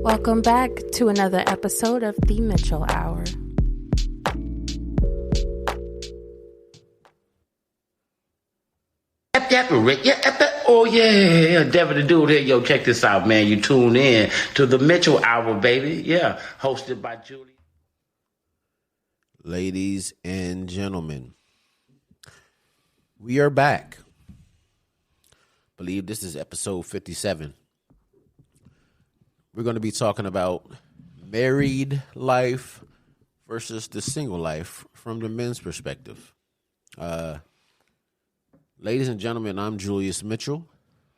Welcome back to another episode of The Mitchell Hour. Oh yeah, Devin the Dude here. Yo, check this out, man. You tune in to the Mitchell Hour, baby. Yeah, hosted by Julie. Ladies and gentlemen, we are back. Believe this is episode 57. We're going to be talking about married life versus the single life from the men's perspective. Ladies and gentlemen, I'm Julius Mitchell,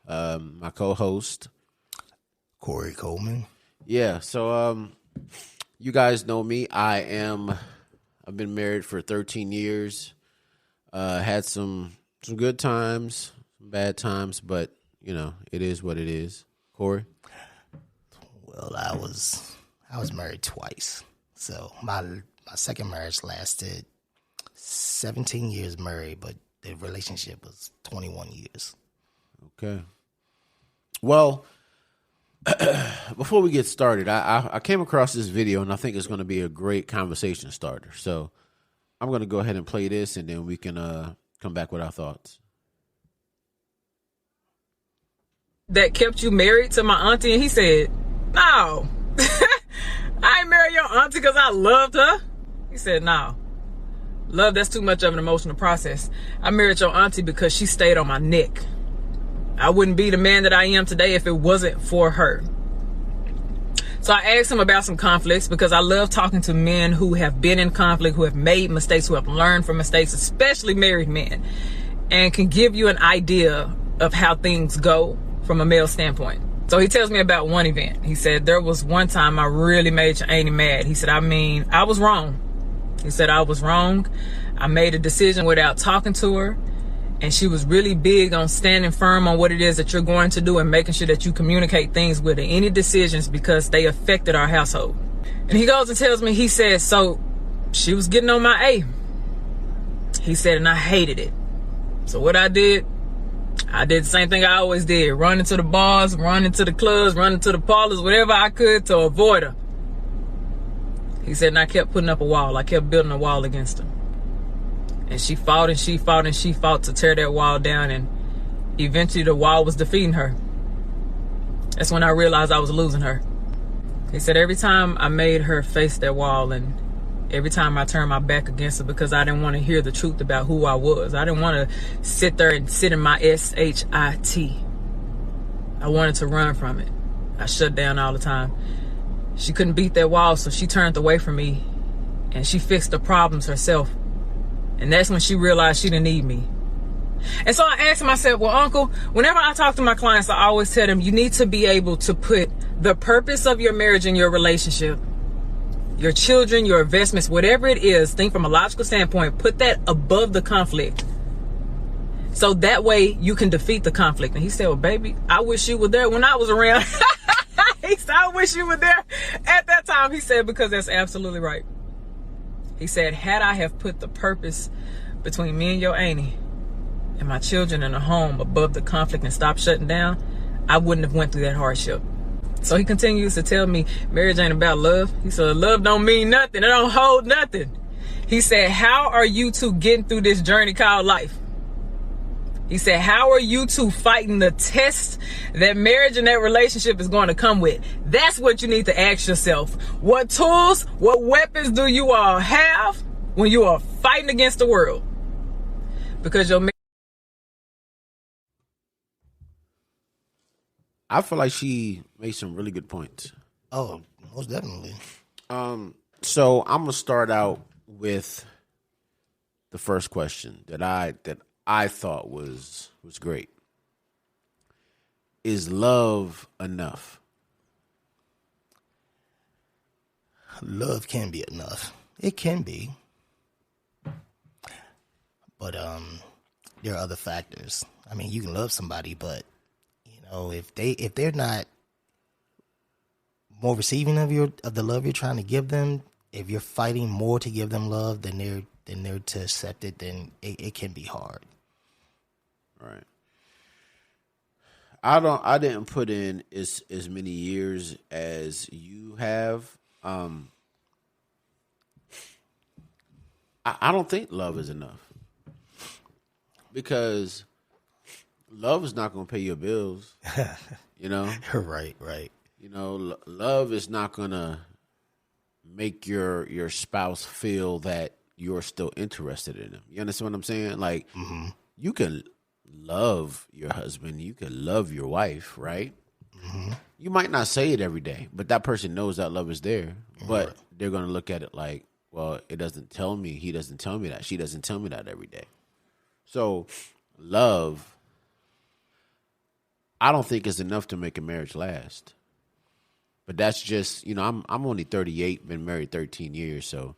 my co-host. Corey Coleman. Yeah, so you guys know me. I've been married for 13 years. Had some good times, some bad times, but, you know, it is what it is. Corey? Well, I was married twice. So my second marriage lasted 17 years married, but the relationship was 21 years. Okay. Well, before we get started, I came across this video, and I think it's going to be a great conversation starter. So I'm going to go ahead and play this, and then we can come back with our thoughts. That kept you married to my auntie? And he said, no, I ain't married your auntie because I loved her. He said, no, love, that's too much of an emotional process. I married your auntie because she stayed on my neck. I wouldn't be the man that I am today if it wasn't for her. So I asked him about some conflicts because I love talking to men who have been in conflict, who have made mistakes, who have learned from mistakes, especially married men, and can give you an idea of how things go from a male standpoint. So he tells me about one event. He said, there was one time I really made your auntie mad. He said, I was wrong. He said, I was wrong. I made a decision without talking to her. And she was really big on standing firm on what it is that you're going to do and making sure that you communicate things with her, any decisions, because they affected our household. And he goes and tells me, he said, so she was getting on my A. He said, and I hated it. So what I did the same thing I always did. Run into the bars, run into the clubs, run into the parlors, whatever I could to avoid her. He said, and I kept putting up a wall. I kept building a wall against her. And she fought and she fought and she fought to tear that wall down. And eventually the wall was defeating her. That's when I realized I was losing her. He said, every time I made her face that wall, and every time I turned my back against her, because I didn't want to hear the truth about who I was. I didn't want to sit there and sit in my SHIT. I wanted to run from it. I shut down all the time. She couldn't beat that wall, so she turned away from me, and she fixed the problems herself. And that's when she realized she didn't need me. And so I asked him, I said, well, Uncle, whenever I talk to my clients, I always tell them, you need to be able to put the purpose of your marriage and your relationship, your children, your investments, whatever it is, think from a logical standpoint, put that above the conflict. So that way you can defeat the conflict. And he said, well, baby, I wish you were there when I was around. He said, I wish you were there at that time. He said, because that's absolutely right. He said, had I have put the purpose between me and your auntie and my children in a home above the conflict and stopped shutting down, I wouldn't have went through that hardship. So he continues to tell me, marriage ain't about love. He said, love don't mean nothing. It don't hold nothing. He said, how are you two getting through this journey called life? He said, how are you two fighting the test that marriage and that relationship is going to come with? That's what you need to ask yourself. What tools, what weapons do you all have when you are fighting against the world? Because your I feel like she made some really good points. Oh, most definitely. So I'm gonna start out with the first question that I thought was great. Is love enough? Love can be enough. It can be. But there are other factors. I mean, you can love somebody, but you know, if they're not more receiving of the love you're trying to give them, if you're fighting more to give them love than they're to accept it, then it can be hard. Right. I didn't put in as many years as you have. I don't think love is enough, because love is not going to pay your bills. You know, Right. you know, love is not going to make your spouse feel that you're still interested in them. You understand what I'm saying? Like, you can love your husband, you can love your wife, right? You might not say it every day, but that person knows that love is there. But they're going to look at it like, well, it doesn't tell me. He doesn't tell me that. She doesn't tell me that every day. So love, I don't think is enough to make a marriage last. But that's just, you know, I'm only 38, been married 13 years, so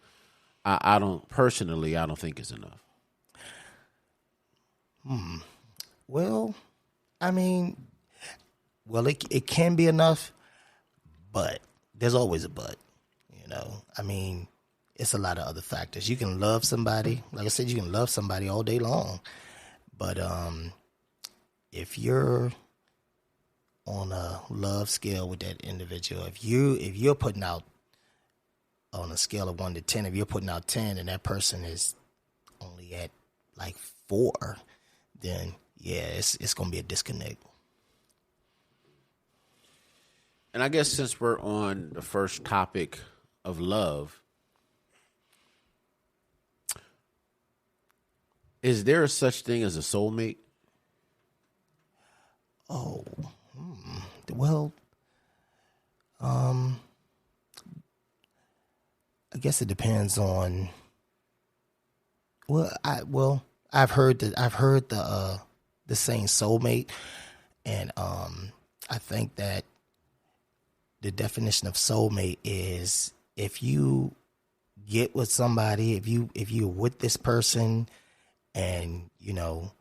I don't think it's enough. Well, I mean, it can be enough, but there's always a but. You know, I mean, it's a lot of other factors. You can love somebody, like I said, you can love somebody all day long, but if you're on a love scale with that individual, if you're putting out on a scale of 1 to 10, if you're putting out 10 and that person is only at like 4, then yeah, it's gonna be a disconnect. And I guess since we're on the first topic of love, is there a such thing as a soulmate? Oh, well, I guess it depends on. I've heard the saying soulmate, and I think that the definition of soulmate is if you get with somebody, if you're with this person, and you know,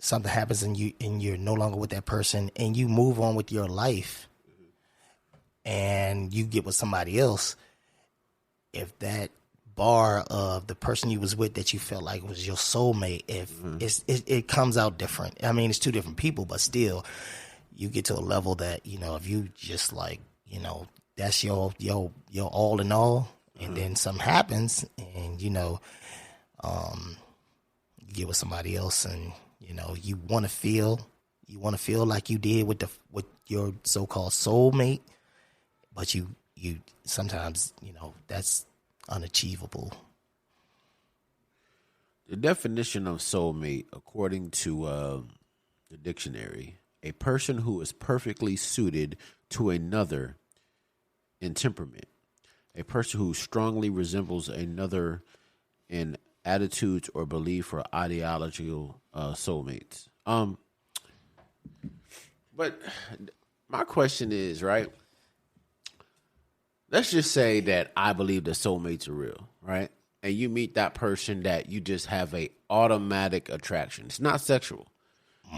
something happens and you're no longer with that person, and you move on with your life, and you get with somebody else, if that bar of the person you was with that you felt like was your soulmate, if it comes out different. I mean, it's two different people, but still, you get to a level that, you know, if you just like, you know, that's your all in all, and then something happens, and you know, you get with somebody else, and you know, you want to feel like you did with your so-called soulmate, but you sometimes, you know, that's unachievable. The definition of soulmate, according to the dictionary, a person who is perfectly suited to another in temperament, a person who strongly resembles another in attitudes or belief or ideological soulmates. But my question is, right? Let's just say that I believe that soulmates are real, right? And you meet that person that you just have a automatic attraction. It's not sexual.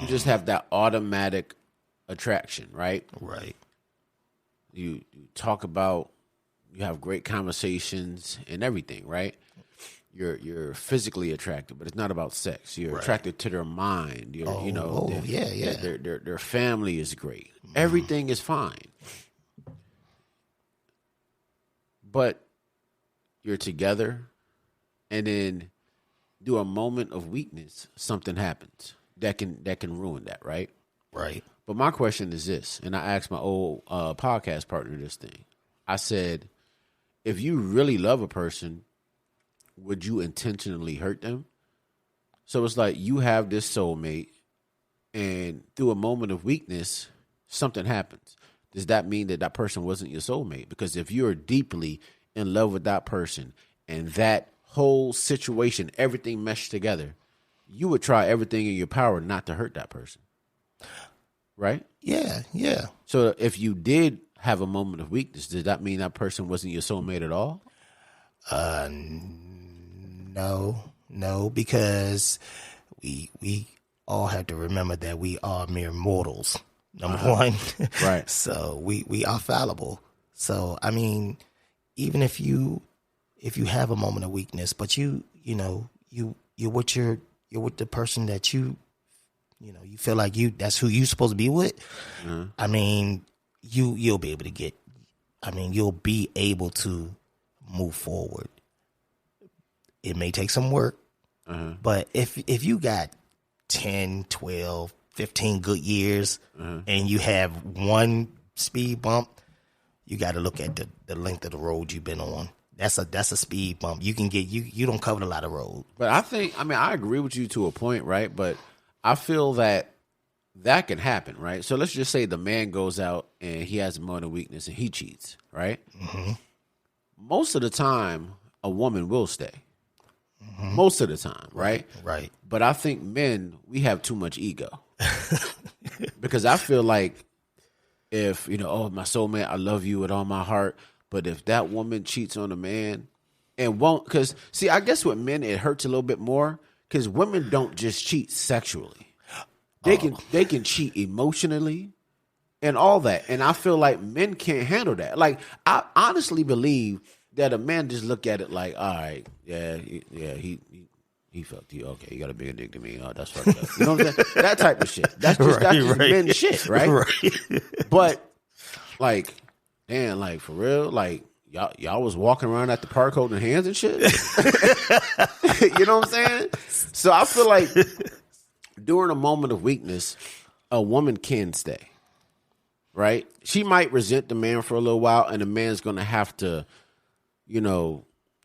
You just have that automatic attraction, right? Right. You talk about, you have great conversations and everything, right? You're physically attracted, but it's not about sex. You're attracted to their mind. Their family is great. Everything is fine. But you're together, and then through a moment of weakness, something happens that can ruin that, right? Right. But my question is this, and I asked my old podcast partner this thing. I said, if you really love a person, would you intentionally hurt them? So it's like you have this soulmate, and through a moment of weakness, something happens. Does that mean that that person wasn't your soulmate? Because if you're deeply in love with that person and that whole situation, everything meshed together, you would try everything in your power not to hurt that person. Right? Yeah. So if you did have a moment of weakness, does that mean that person wasn't your soulmate at all? No, because we all have to remember that we are mere mortals. Number one. Right. So we are fallible. So I mean, even if you have a moment of weakness, but you're with your you're with the person that you feel like that's who you supposed to be with. I mean, you'll be able to you'll be able to move forward. It may take some work, but if you got 10, 12, 15 good years and you have one speed bump, you got to look at the length of the road you've been on. That's a speed bump. You can get you don't cover a lot of road. But I agree with you to a point, right? But I feel that can happen, right? So let's just say the man goes out and he has a moral weakness and he cheats, right? Most of the time, a woman will stay. Most of the time, right? Right. But I think men, we have too much ego. Because I feel like if, oh, my soulmate, I love you with all my heart. But if that woman cheats on a man and won't, because, see, I guess with men, it hurts a little bit more because women don't just cheat sexually. They can cheat emotionally and all that. And I feel like men can't handle that. Like, I honestly believe that a man just look at it like, all right, he fucked you. Okay, you got a bigger dick than me. Oh, that's fucked up. You know what I'm saying? That type of shit. That's just men shit, right? Right. But like, damn, like for real, like y'all was walking around at the park holding hands and shit. You know what I'm saying? So I feel like during a moment of weakness, a woman can stay. Right? She might resent the man for a little while, and the man's gonna have to,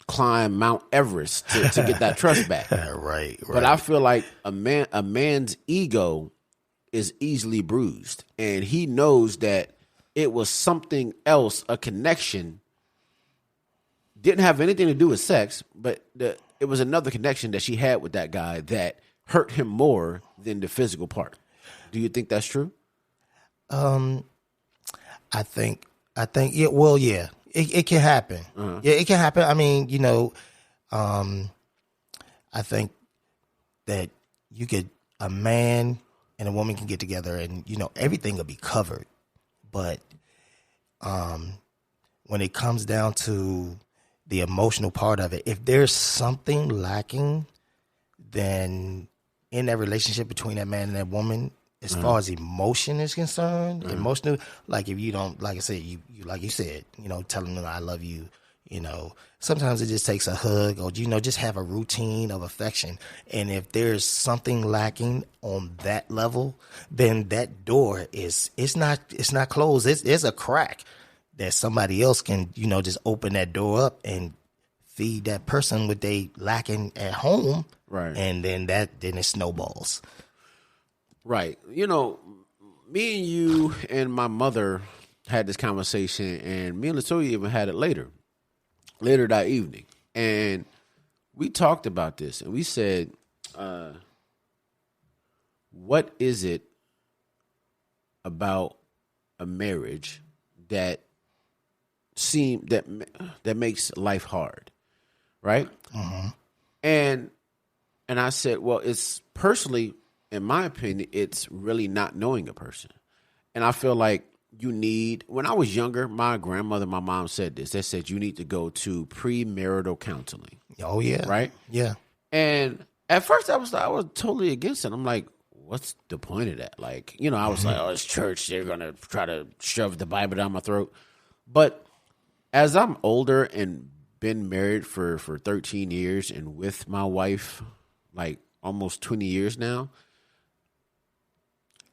climb Mount Everest to get that trust back. Right. But I feel like a man's ego is easily bruised, and he knows that it was something else, a connection. Didn't have anything to do with sex, but it was another connection that she had with that guy that hurt him more than the physical part. Do you think that's true? I think yeah. Well, yeah, it can happen. Yeah, it can happen. I mean, I think that a man and a woman can get together and, everything will be covered. But when it comes down to the emotional part of it, if there's something lacking, then in that relationship between that man and that woman, as far as emotion is concerned, emotional, like if you don't, like I said, you like you said, telling them I love you, sometimes it just takes a hug or, just have a routine of affection. And if there's something lacking on that level, then that door it's not closed. It's a crack that somebody else can, just open that door up and feed that person what they lacking at home. Right. And then it snowballs. Right. Me and you and my mother had this conversation, and me and Latoya even had it later that evening. And we talked about this, and we said, what is it about a marriage that makes life hard, right? And I said, well, it's personally, in my opinion, it's really not knowing a person. And I feel like when I was younger, my grandmother, my mom said this. They said you need to go to premarital counseling. Oh, yeah. Right? Yeah. And at first I was totally against it. I'm like, what's the point of that? Like, I was like, oh, it's church. They're going to try to shove the Bible down my throat. But as I'm older and been married for 13 years and with my wife, like almost 20 years now,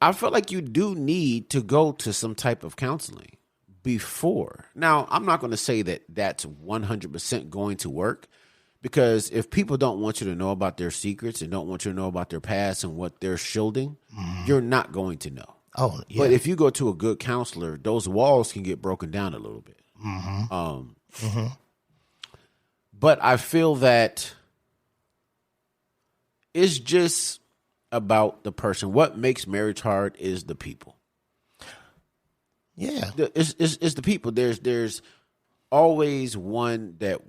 I feel like you do need to go to some type of counseling before. Now, I'm not going to say that that's 100% going to work, because if people don't want you to know about their secrets and don't want you to know about their past and what they're shielding, you're not going to know. Oh, yeah. But if you go to a good counselor, those walls can get broken down a little bit. But I feel that it's just about the person. What makes marriage hard is the people. Yeah. It's the people. There's always one that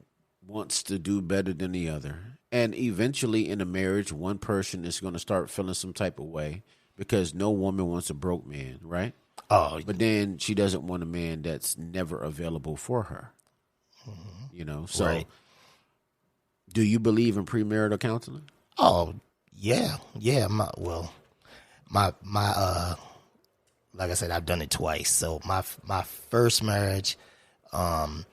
wants to do better than the other. And eventually in a marriage, one person is going to start feeling some type of way because no woman wants a broke man, right? Oh, but then she doesn't want a man that's never available for her. So right. Do you believe in premarital counseling? Oh, Yeah. My like I said, I've done it twice. So my first marriage, I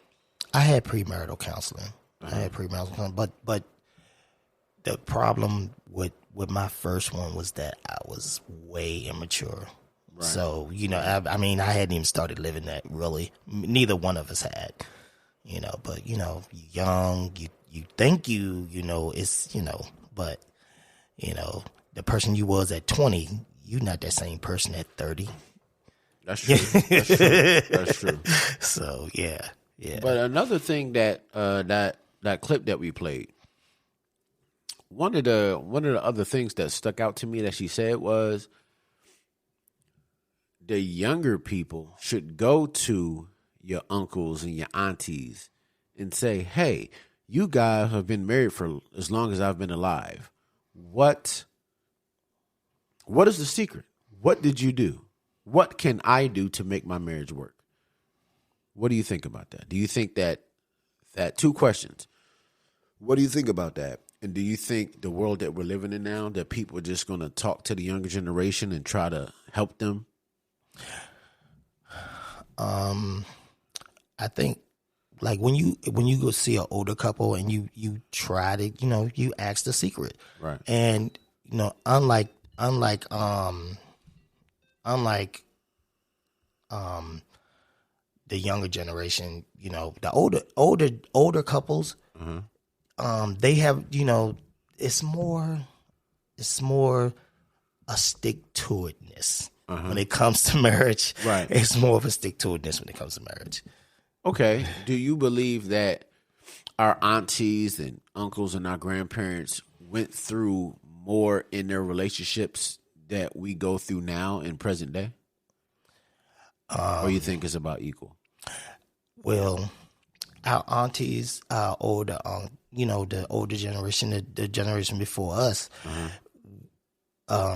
had premarital counseling. But the problem with my first one was that I was way immature. Right. So, I mean, I hadn't even started living that, really. Neither one of us had, but, you're young, you think it's, but, the person you was at 20, you're not that same person at 30. That's true. That's true. So, yeah. But another thing that clip that we played, one of the other things that stuck out to me that she said was the younger people should go to your uncles and your aunties and say, hey, you guys have been married for as long as I've been alive. What is the secret? What did you do? What can I do to make my marriage work? What do you think about that? Do you think that two questions? What do you think about that? And do you think the world that we're living in now, that people are just going to talk to the younger generation and try to help them? I think, like, when you go see an older couple and you try to, you ask the secret. Right. And, unlike the younger generation, the older couples, they have, it's more a stick to itness when it comes to marriage. Right. It's more of a stick to itness when it comes to marriage. Okay. Do you believe that our aunties and uncles and our grandparents went through more in their relationships that we go through now in present day? Or you think it's about equal? Well, our aunties, our older, the older generation, the generation before us, they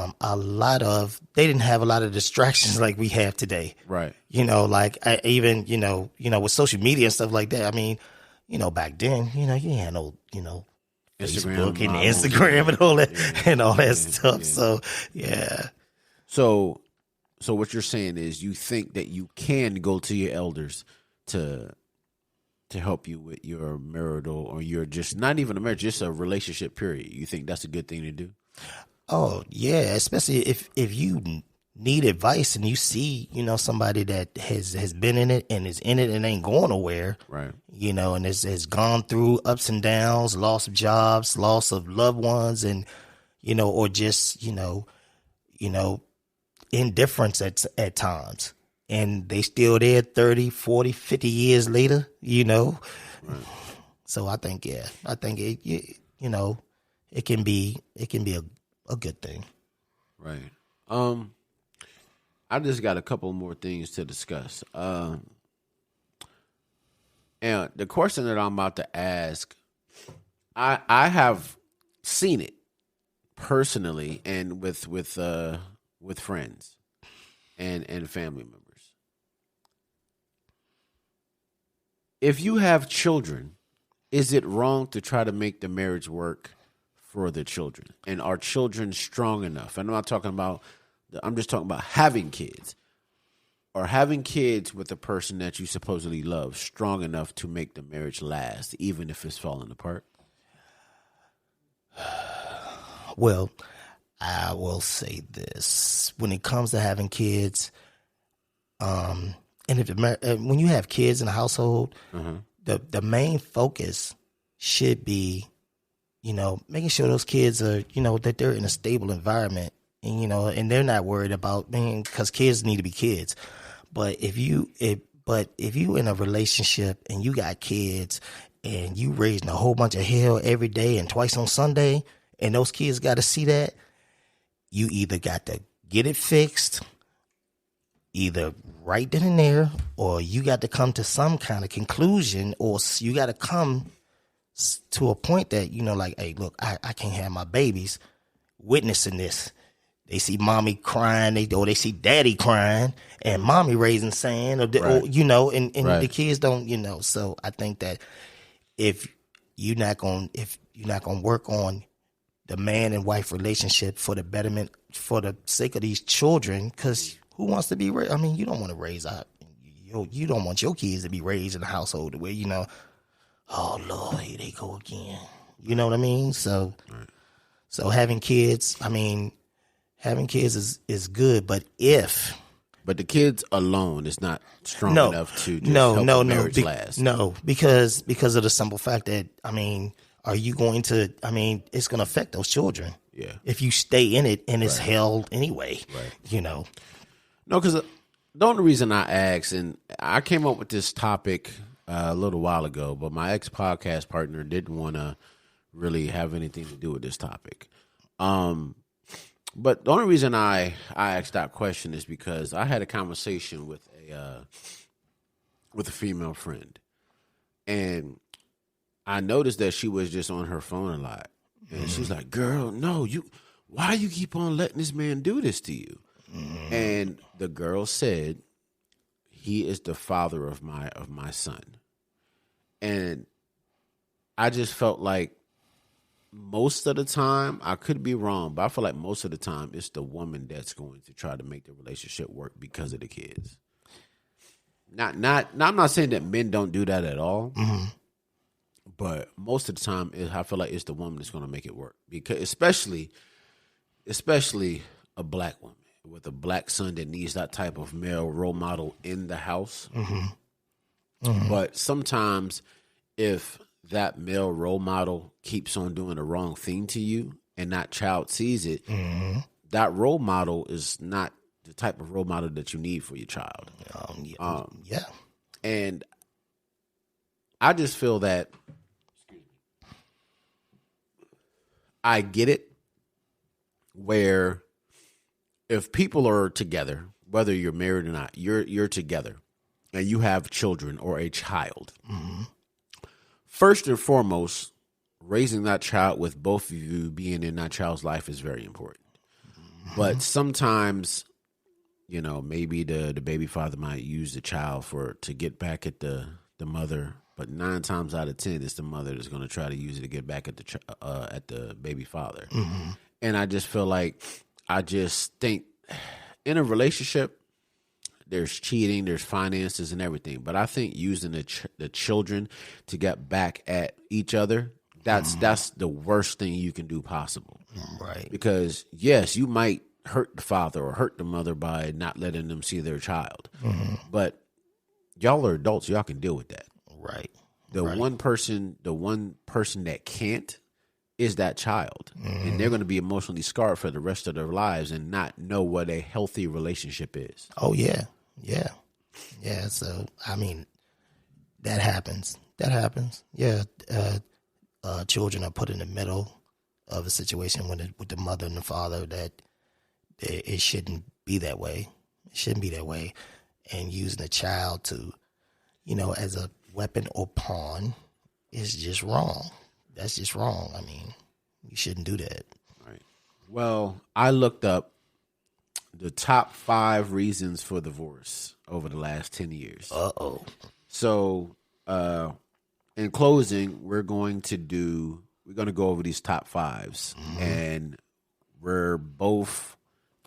didn't have a lot of distractions like we have today. Right. Even with social media and stuff like that. I mean, back then, you had no, Facebook and Instagram and all that and all that stuff. Yeah. So, yeah. So what you're saying is you think that you can go to your elders to help you with your marital, or your just not even a marriage, just a relationship period. You think that's a good thing to do? Oh, yeah, especially if you need advice and you see, somebody that has been in it and is in it and ain't going nowhere. Right. And has gone through ups and downs, loss of jobs, loss of loved ones, and, or just, indifference at times. And they still there 30, 40, 50 years later, Right. So I think it can be a good thing. Right. I just got a couple more things to discuss. And the question that I'm about to ask, I have seen it personally and with friends and family members. If you have children, is it wrong to try to make the marriage work for the children? And are children strong enough? And I'm not talking about, I'm just talking about having kids. Or having kids with a person that you supposedly love strong enough to make the marriage last, even if it's falling apart? Well, I will say this. When it comes to having kids, and when you have kids in a household, the main focus should be, making sure those kids are, that they're in a stable environment, and and they're not worried about, because kids need to be kids. But if you in a relationship and you got kids and you raising a whole bunch of hell every day and twice on Sunday, and those kids got to see that, you either got to get it fixed, either right then and there, or you got to come to some kind of conclusion, or you got to come to a point that, like, hey, look, I can't have my babies witnessing this. They see mommy crying, they see daddy crying, and mommy raising sand, or right. Right. The kids don't, So I think that if you're not gonna work on the man and wife relationship for the betterment, for the sake of these children. Because who wants to be raised? I mean, you don't want to raise out. You don't want your kids to be raised in a household where, you know, oh Lord, here they go again. You know what I mean? So, so having kids, I mean, having kids is good, but the kids alone is not strong enough to just help the marriage last. No, because of the simple fact that, I mean, are you going to? I mean, it's going to affect those children. Yeah. If you stay in it and it's held anyway, you know. No, because the only reason I asked, and I came up with this topic a little while ago, but my ex-podcast partner didn't want to really have anything to do with this topic. But the only reason I asked that question is because I had a conversation with a female friend, and I noticed that she was just on her phone a lot, and she's like, "Girl, no, why you keep on letting this man do this to you?" And the girl said, "He is the father of my son," and I just felt like most of the time, I could be wrong, but I feel like most of the time it's the woman that's going to try to make the relationship work because of the kids. I'm not saying that men don't do that at all, but most of the time I feel like it's the woman that's going to make it work, because especially a black woman with a black son that needs that type of male role model in the house. But sometimes if that male role model keeps on doing the wrong thing to you and that child sees it, that role model is not the type of role model that you need for your child. And I just feel that I get it, where if people are together, whether you're married or not, you're together and you have children or a child. First and foremost, raising that child with both of you being in that child's life is very important. But sometimes, you know, maybe the baby father might use the child to get back at the mother, but 9 times out of 10, it's the mother that's going to try to use it to get back at the baby father. And I just feel like, I just think in a relationship, there's cheating, there's finances and everything. But I think using the children to get back at each other, that's the worst thing you can do possible. Right. Because, yes, you might hurt the father or hurt the mother by not letting them see their child. But y'all are adults. Y'all can deal with that. Right. The one person that can't is that child. And they're going to be emotionally scarred for the rest of their lives and not know what a healthy relationship is. Oh, yeah. Yeah. Yeah. So, I mean, that happens. Yeah. Children are put in the middle of a situation with the mother and the father that it shouldn't be that way. It shouldn't be that way. And using a child to, you know, as a weapon or pawn is just wrong. That's just wrong. I mean, you shouldn't do that. Right. Well, I looked up the top 5 reasons for divorce over the last 10 years. So, in closing, we're going to go over these top 5s, and we're both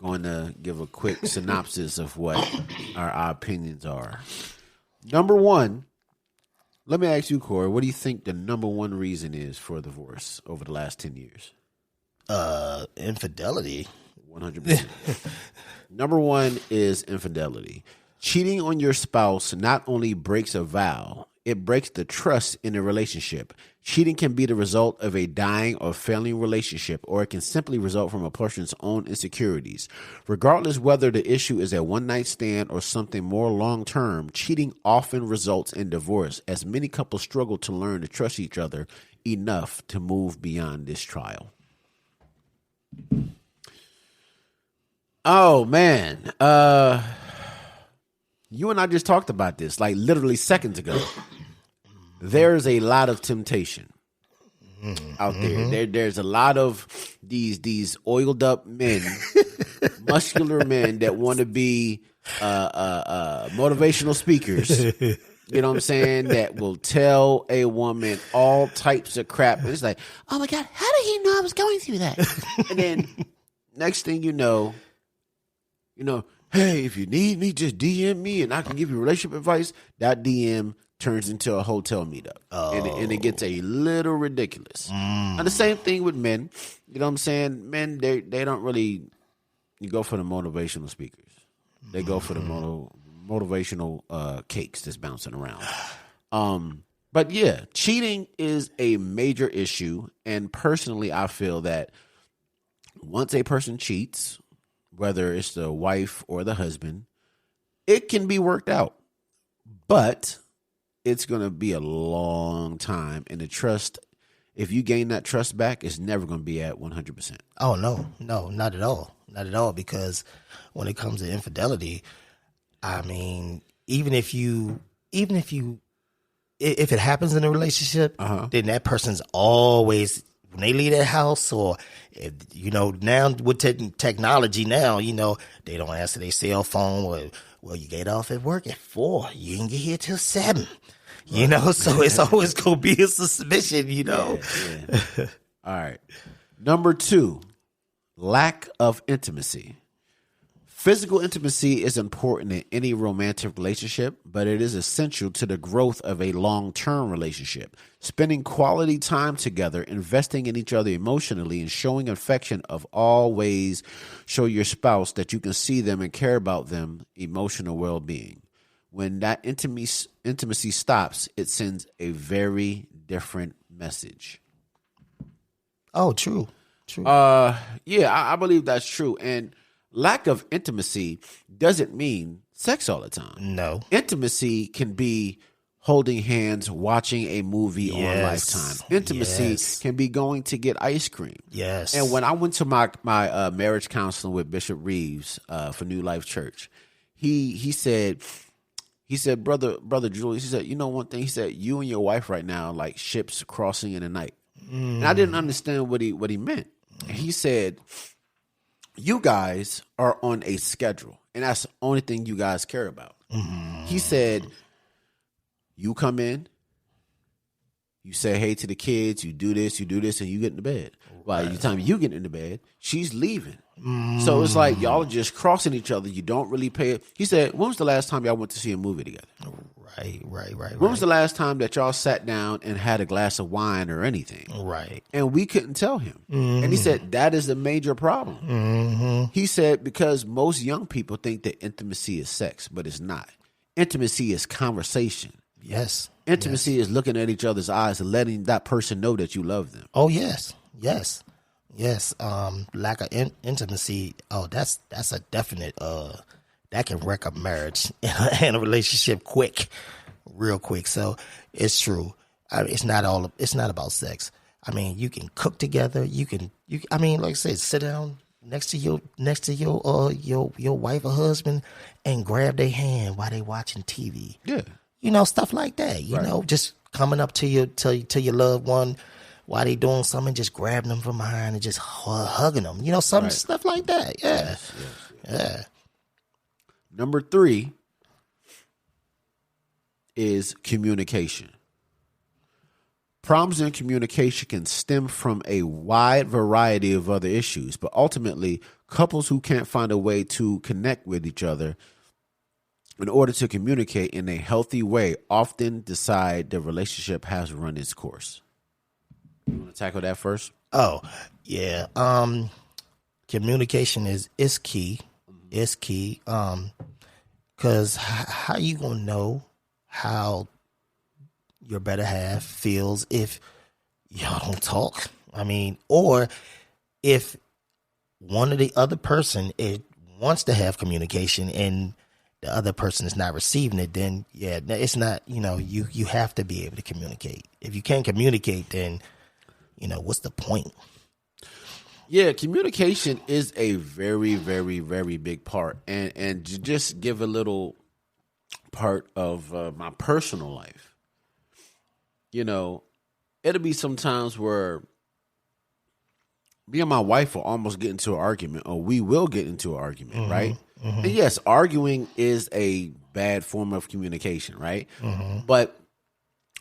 going to give a quick synopsis of what our opinions are. Number 1, let me ask you, Corey, what do you think the number 1 reason is for divorce over the last 10 years? Infidelity. 100%. Number 1 is infidelity. Cheating on your spouse not only breaks a vow, it breaks the trust in a relationship. Cheating can be the result of a dying or failing relationship, or it can simply result from a person's own insecurities. Regardless whether the issue is a one-night stand or something more long-term, cheating often results in divorce, as many couples struggle to learn to trust each other enough to move beyond this trial. Oh, man. You and I just talked about this, like literally seconds ago. There's a lot of temptation out there. There's a lot of these oiled up men, muscular men that want to be motivational speakers you know what I'm saying, that will tell a woman all types of crap. And it's like, oh my God, how did he know I was going through that? And then next thing you know, hey, if you need me, just DM me and I can give you relationship advice. That DM turns into a hotel meetup. And it gets a little ridiculous. And the same thing with men. You know what I'm saying? Men, they don't really, you go for the motivational speakers. They go for the motivational cakes that's bouncing around. But yeah, cheating is a major issue. And personally, I feel that once a person cheats, whether it's the wife or the husband, it can be worked out. But it's going to be a long time. And the trust, if you gain that trust back, it's never going to be at 100%. Oh, no, not at all. Not at all. Because when it comes to infidelity, I mean, if it happens in a relationship, then that person's always, when they leave that house, or if, now with technology now, they don't answer their cell phone, or, well, you get off at work at 4, you didn't get here till 7, so it's always gonna be a suspicion, Yeah. All right. Number 2, lack of intimacy. Physical intimacy is important in any romantic relationship, but it is essential to the growth of a long-term relationship. Spending quality time together, investing in each other emotionally, and showing affection of all ways show your spouse that you can see them and care about them emotional well-being. When that intimacy stops, it sends a very different message. Oh, true. Yeah, I believe that's true. And lack of intimacy doesn't mean sex all the time. No. Intimacy can be holding hands, watching a movie on Lifetime. Intimacy can be going to get ice cream. Yes. And when I went to my marriage counseling with Bishop Reeves for New Life Church, he said, brother Julius, he said, one thing, he said, you and your wife right now are like ships crossing in the night. And I didn't understand what he meant. And he said, you guys are on a schedule, and that's the only thing you guys care about. He said, you come in, you say hey to the kids, you do this, and you get into bed. By the time you get into bed, she's leaving. So it's like y'all are just crossing each other. You don't really pay it. He said, when was the last time y'all went to see a movie together? Right. When was the last time that y'all sat down and had a glass of wine or anything? Right. And we couldn't tell him. And he said, that is a major problem. He said, because most young people think that intimacy is sex, but it's not. Intimacy is conversation. Yes. Intimacy is looking at each other's eyes and letting that person know that you love them. Oh, yes. Lack of intimacy. Oh, that's a definite, that can wreck a marriage and a relationship real quick. So it's true. It's not about sex. I mean, you can cook together. I mean, like I said, sit down next to your wife or husband and grab their hand while they watching TV. Yeah. Stuff like that. Just coming up to your loved one while they doing something, just grabbing them from behind and just hugging them. Stuff like that. Yeah. Yeah. Number 3 is communication. Problems in communication can stem from a wide variety of other issues, but ultimately, couples who can't find a way to connect with each other in order to communicate in a healthy way often decide the relationship has run its course. You want to tackle that first? Oh, yeah. Communication is key. It's key. Because how you gonna know how your better half feels if y'all don't talk? I mean, or if one of the other person wants to have communication and the other person is not receiving it, then it's not. You have to be able to communicate. If you can't communicate, then what's the point? Yeah, communication is a very, very, very big part. And to just give a little part of my personal life, it'll be some times where me and my wife will almost get into an argument, or we will get into an argument, right? And yes, arguing is a bad form of communication, right? But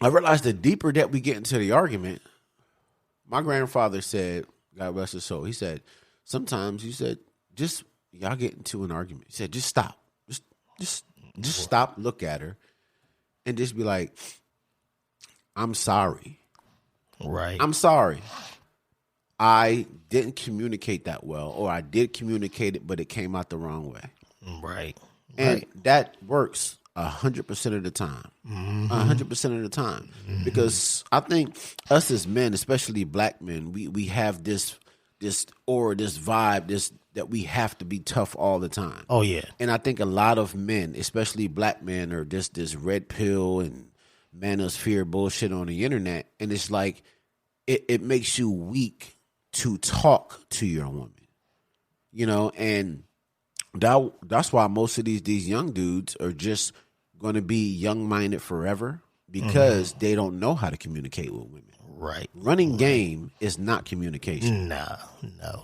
I realized the deeper that we get into the argument, my grandfather said, God bless his soul, he said, sometimes he said, just y'all get into an argument. He said, just stop. Just stop, look at her, and just be like, I'm sorry. Right. I'm sorry. I didn't communicate that well, or I did communicate it, but it came out the wrong way. Right. And that works 100% of the time. 100% of the time. Because I think us as men, especially black men, we have this aura, this vibe, that we have to be tough all the time. Oh, yeah. And I think a lot of men, especially black men, are just this red pill and manosphere bullshit on the internet. And it's like, it makes you weak to talk to your woman, and that's why most of these young dudes are just going to be young-minded forever, because they don't know how to communicate with women. Right. Running game is not communication. No,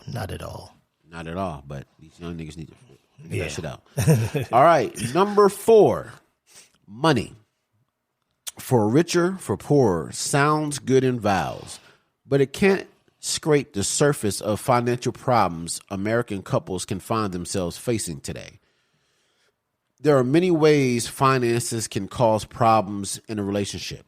not at all. Not at all, but these young niggas need to figure that shit out. All right, number 4, money. For richer, for poorer, sounds good in vows, but it can't scrape the surface of financial problems American couples can find themselves facing today. There are many ways finances can cause problems in a relationship.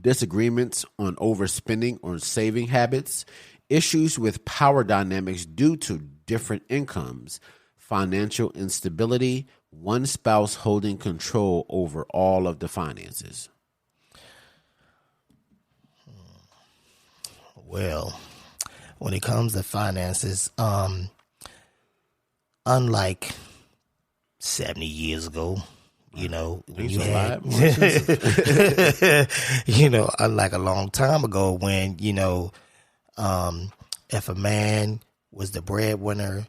Disagreements on overspending or saving habits, issues with power dynamics due to different incomes, financial instability, one spouse holding control over all of the finances. Well, when it comes to finances, unlike 70 years ago, when you had, unlike a long time ago when, if a man was the breadwinner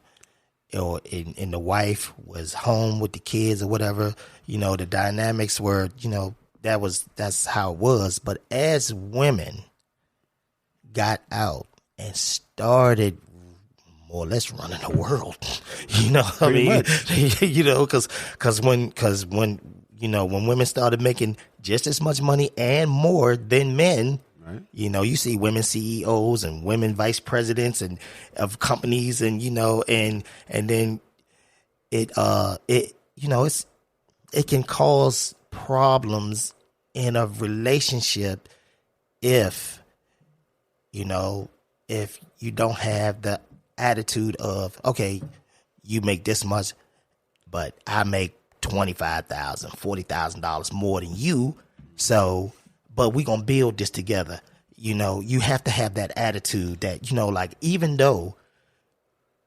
or and the wife was home with the kids or whatever, the dynamics were, that's how it was. But as women got out and started more or less running the world, because when women started making just as much money and more than men, right. You see women CEOs and women vice presidents and of companies, and and then it can cause problems in a relationship if you don't have the attitude of, okay, you make this much, but I make $25,000, $40,000 more than you. So, but we're going to build this together. You have to have that attitude that, like, even though,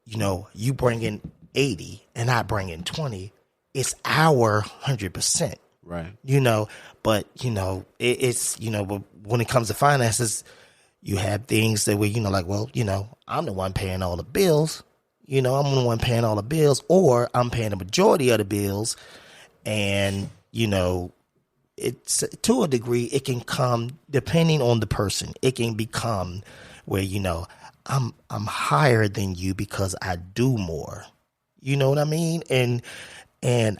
you bring in 80 and I bring in 20, it's our 100%. Right. But, it's, but when it comes to finances, you have things that where, like, well, I'm the one paying all the bills. I'm the one paying all the bills, or I'm paying the majority of the bills. And, it's to a degree, it can come, depending on the person, it can become where, I'm higher than you because I do more. You know what I mean? And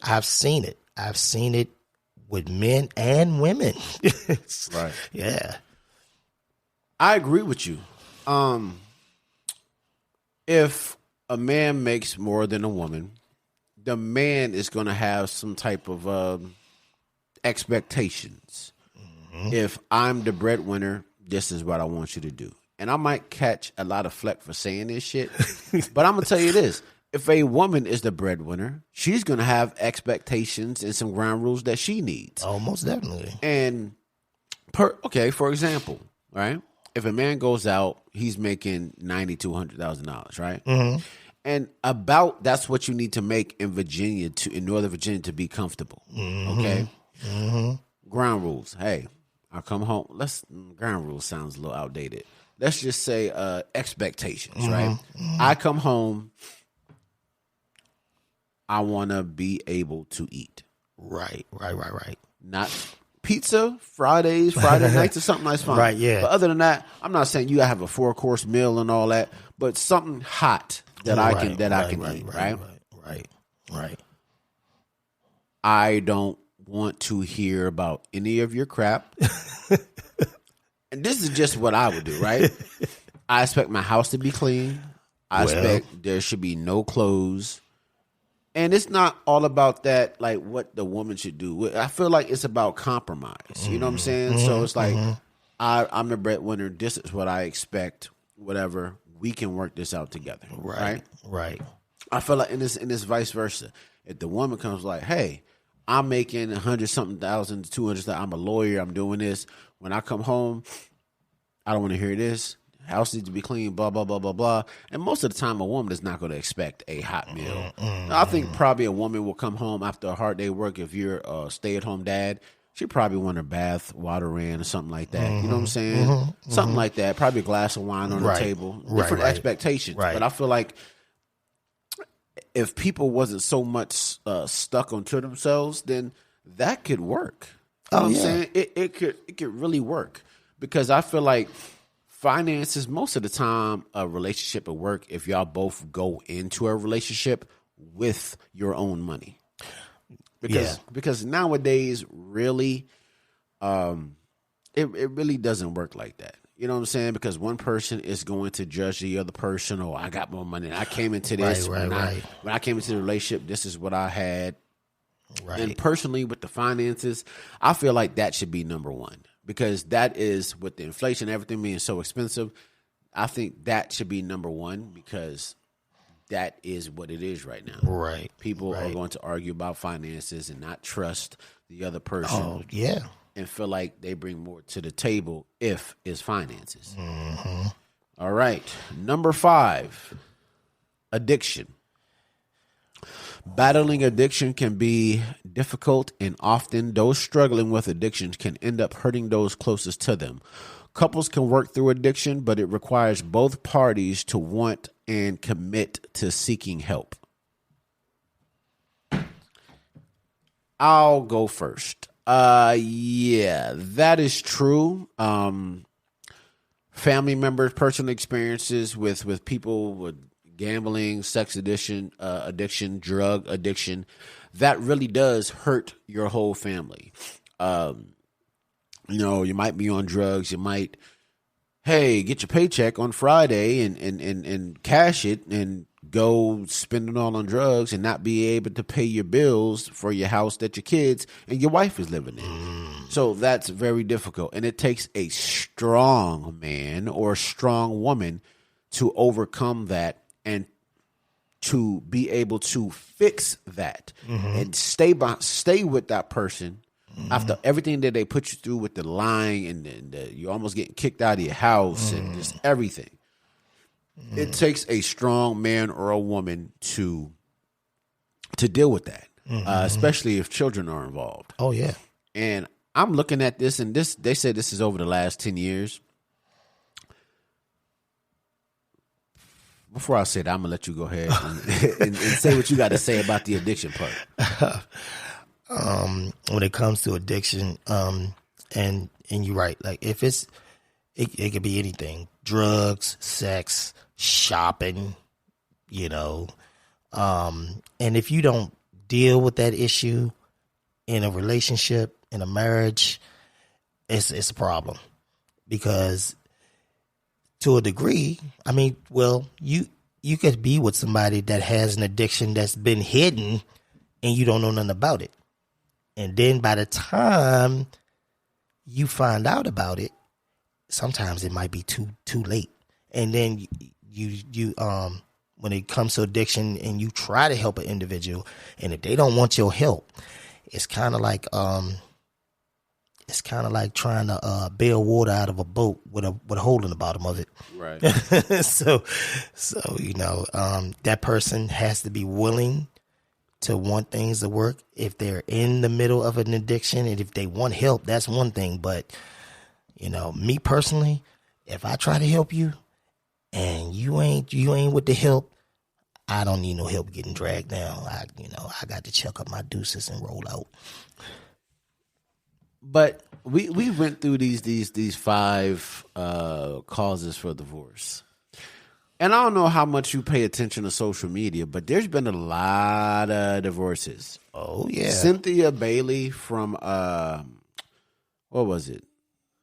I've seen it. I've seen it with men and women. Right. Yeah. I agree with you. If a man makes more than a woman, the man is going to have some type of expectations. Mm-hmm. If I'm the breadwinner, this is what I want you to do. And I might catch a lot of flack for saying this shit, but I'm going to tell you this. If a woman is the breadwinner, she's going to have expectations and some ground rules that she needs. Oh, most definitely. And, for example, right? If a man goes out, he's making $90,000 to $100,000, right? Mm-hmm. And that's what you need to make in Northern Virginia to be comfortable. Mm-hmm. Okay? Mm-hmm. Ground rules. Hey, I come home. Ground rules sounds a little outdated. Let's just say expectations, mm-hmm. right? Mm-hmm. I come home. I want to be able to eat. Right. Not pizza Friday nights or something that's fine. Right, yeah. But other than that, I'm not saying you gotta have a 4-course meal and all that, but something hot that I can eat, right? Right. I don't want to hear about any of your crap. And this is just what I would do, right? I expect my house to be clean. I expect there should be no clothes. And it's not all about that, like what the woman should do. I feel like it's about compromise. You know what I'm saying? So it's like, I'm the breadwinner. This is what I expect. Whatever. We can work this out together. Right. I feel like in this vice versa. If the woman comes like, hey, I'm making 100-something thousand, 200,000. I'm a lawyer. I'm doing this. When I come home, I don't want to hear this. House needs to be clean, blah, blah, blah, blah, blah. And most of the time, a woman is not going to expect a hot meal. I think probably a woman will come home after a hard day of work. If you're a stay-at-home dad, she probably want her bath water in or something like that. You know what I'm saying? Something like that. Probably a glass of wine on the table. Different expectations. But I feel like if people wasn't so much stuck onto themselves, then that could work. You know what I'm saying? It could really work. Because I feel like finances, most of the time, a relationship at work, if y'all both go into a relationship with your own money. Because nowadays, really, it really doesn't work like that. You know what I'm saying? Because one person is going to judge the other person. Oh, I got more money. I came into this. When I came into the relationship, this is what I had. Right. And personally, with the finances, I feel like that should be number one. Because that is, with the inflation, everything being so expensive, I think that should be number one because that is what it is right now. Right. People are going to argue about finances and not trust the other person. Oh, yeah. And feel like they bring more to the table if it's finances. All right. Number 5, addiction. Battling addiction can be difficult, and often those struggling with addictions can end up hurting those closest to them. Couples can work through addiction, but it requires both parties to want and commit to seeking help. I'll go first. Yeah, that is true. Family members, personal experiences with people with gambling, sex addiction, drug addiction, that really does hurt your whole family. You might be on drugs. You might, get your paycheck on Friday and cash it and go spend it all on drugs and not be able to pay your bills for your house that your kids and your wife is living in. So that's very difficult. And it takes a strong man or a strong woman to overcome that and to be able to fix that and stay with that person after everything that they put you through with the lying and you're almost getting kicked out of your house and just everything. It takes a strong man or a woman to deal with that, especially if children are involved. Oh, yeah. And I'm looking at this, and they said this is over the last 10 years. Before I say that, I'm going to let you go ahead and say what you got to say about the addiction part. When it comes to addiction, and you're right, like if it could be anything, drugs, sex, shopping, and if you don't deal with that issue in a relationship, in a marriage, it's a problem because to a degree, you could be with somebody that has an addiction that's been hidden and you don't know nothing about it. And then by the time you find out about it, sometimes it might be too late. And then you when it comes to addiction and you try to help an individual, and if they don't want your help, it's kind of like trying to bail water out of a boat with a hole in the bottom of it. Right. So that person has to be willing to want things to work. If they're in the middle of an addiction and if they want help, that's one thing. But me personally, if I try to help you and you ain't with the help, I don't need no help getting dragged down. I got to chuck up my deuces and roll out. But we went through these 5 causes for divorce. And I don't know how much you pay attention to social media, but there's been a lot of divorces. Oh yeah. Cynthia Bailey from what was it?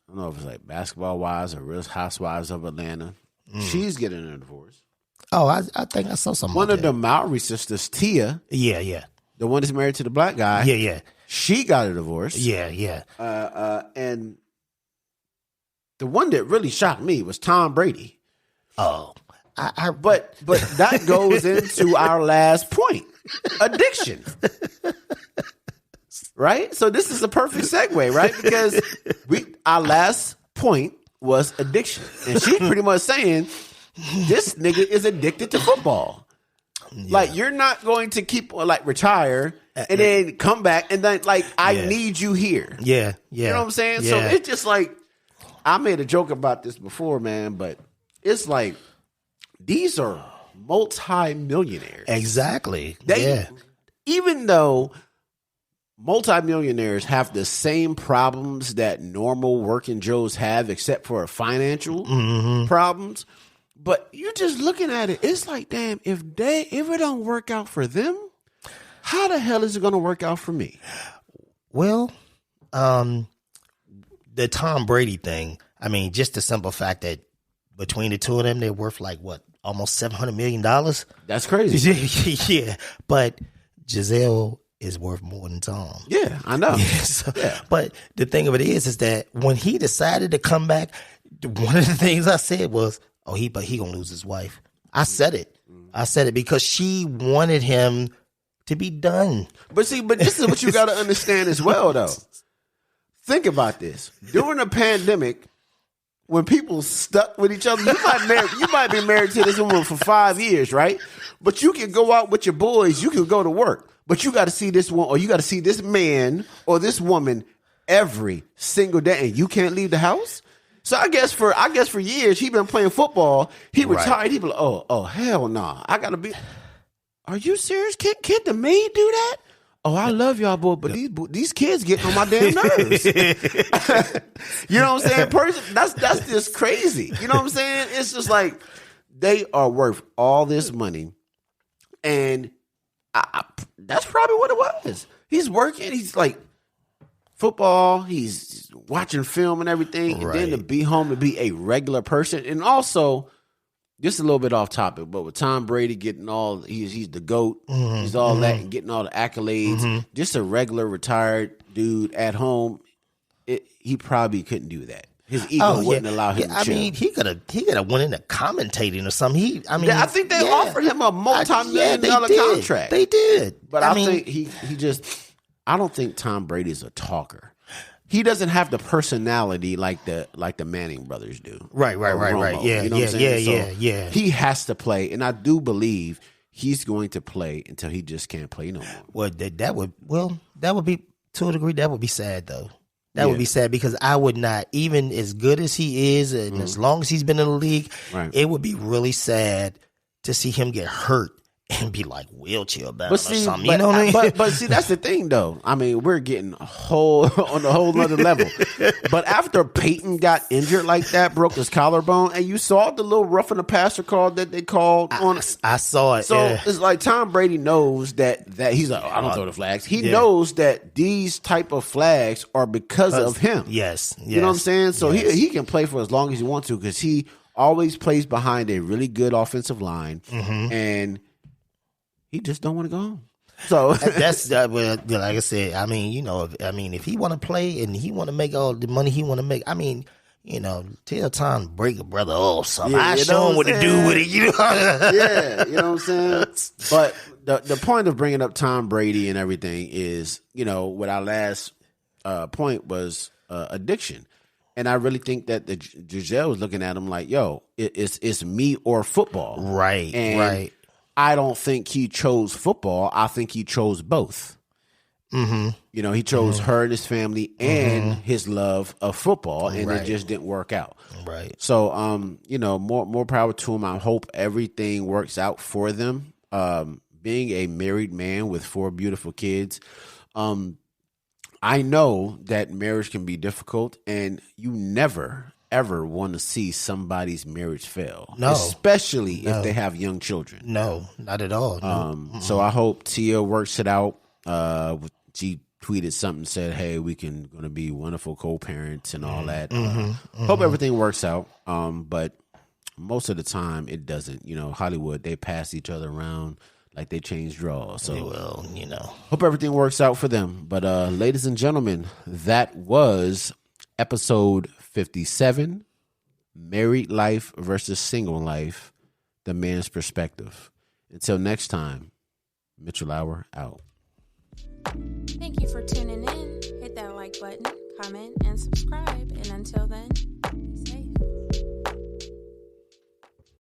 I don't know if it's like Basketball Wives or Real Housewives of Atlanta. She's getting a divorce. Oh, I think I saw something. One like of the Mowry sisters, Tia, Yeah. the one that's married to the black guy. Yeah. She got a divorce. Yeah. And the one that really shocked me was Tom Brady. Oh, But that goes into our last point, addiction. Right? So this is a perfect segue, right? Because our last point was addiction. And she's pretty much saying this nigga is addicted to football. Yeah. Like, you're not going to keep, like, retire and then come back and then, like, I need you here. Yeah. You know what I'm saying? Yeah. So it's just like, I made a joke about this before, man, but it's like, these are multi-millionaires. Exactly. Even though multi-millionaires have the same problems that normal working Joes have, except for financial problems. But you're just looking at it. It's like, damn, if it don't work out for them, how the hell is it going to work out for me? Well, the Tom Brady thing, I mean, just the simple fact that between the two of them, they're worth like what? Almost $700 million. That's crazy. Yeah. But Giselle is worth more than Tom. Yeah, I know. But the thing of it is that when he decided to come back, one of the things I said was, oh, he gonna lose his wife. I said it because she wanted him to be done. But this is what you got to understand as well, though. Think about this. During the pandemic, when people stuck with each other, you might be married to this woman for 5 years, right? But you can go out with your boys, you can go to work, but you got to see this one, or you got to see this man or this woman every single day, and you can't leave the house. So I guess for years he been playing football. He retired. He be like, oh hell no, nah. I gotta be. Are you serious? Can the maid do that? Oh, I love y'all, boy, but these kids getting on my damn nerves. You know what I'm saying? That's just crazy. You know what I'm saying? It's just like they are worth all this money, and that's probably what it was. He's working. He's like football. He's watching film and everything, and then to be home to be a regular person, and also. Just a little bit off topic, but with Tom Brady getting he's the GOAT, he's all that, and getting all the accolades, just a regular retired dude at home, he probably couldn't do that. His ego wouldn't allow him to chill. I mean, he could have went into commentating or something. I think they offered him a multi-million-dollar contract. They did. But I think he I don't think Tom Brady's a talker. He doesn't have the personality like the Manning brothers do. Right. Yeah, you know what I'm saying? Yeah. He has to play, and I do believe he's going to play until he just can't play no more. Well, that would be to a degree. That would be sad though. That would be sad because I would not, even as good as he is, and as long as he's been in the league, it would be really sad to see him get hurt. And be like wheelchair bound or something. You know what I mean? But see, that's the thing, though. I mean, we're getting on a whole other level. But after Peyton got injured like that, broke his collarbone, and you saw the little roughing the passer call that they called on it. I saw it. So it's like Tom Brady knows that he's like, I don't throw the flags. He knows that these type of flags are because of him. Yes. You know what I'm saying? So he can play for as long as he wants to because he always plays behind a really good offensive line, and he just don't want to go home. So that's like I said. I mean, if he want to play and he want to make all the money he want to make, I mean, tell Tom break a brother off something. I show him what to do with it. Yeah, you know what I'm saying. But the point of bringing up Tom Brady and everything is, what our last point was addiction. And I really think that Giselle was looking at him like, yo, it's me or football. Right, right. I don't think he chose football. I think he chose both. He chose her and his family and his love of football, and it just didn't work out. Right. So, more power to him. I hope everything works out for them. Being a married man with 4 beautiful kids, I know that marriage can be difficult, and you never, ever want to see somebody's marriage fail. No. Especially if they have young children. No, not at all. No. So I hope Tia works it out. She tweeted something, said, hey, we going to be wonderful co-parents and all that. Hope everything works out. But most of the time it doesn't. You know, Hollywood, they pass each other around like they change draws. So, Well, you know. hope everything works out for them. But ladies and gentlemen, that was episode 57, Married Life versus Single Life, the man's perspective. Until next time, Mitchell Hour out. Thank you for tuning in. Hit that like button, comment, and subscribe. And until then,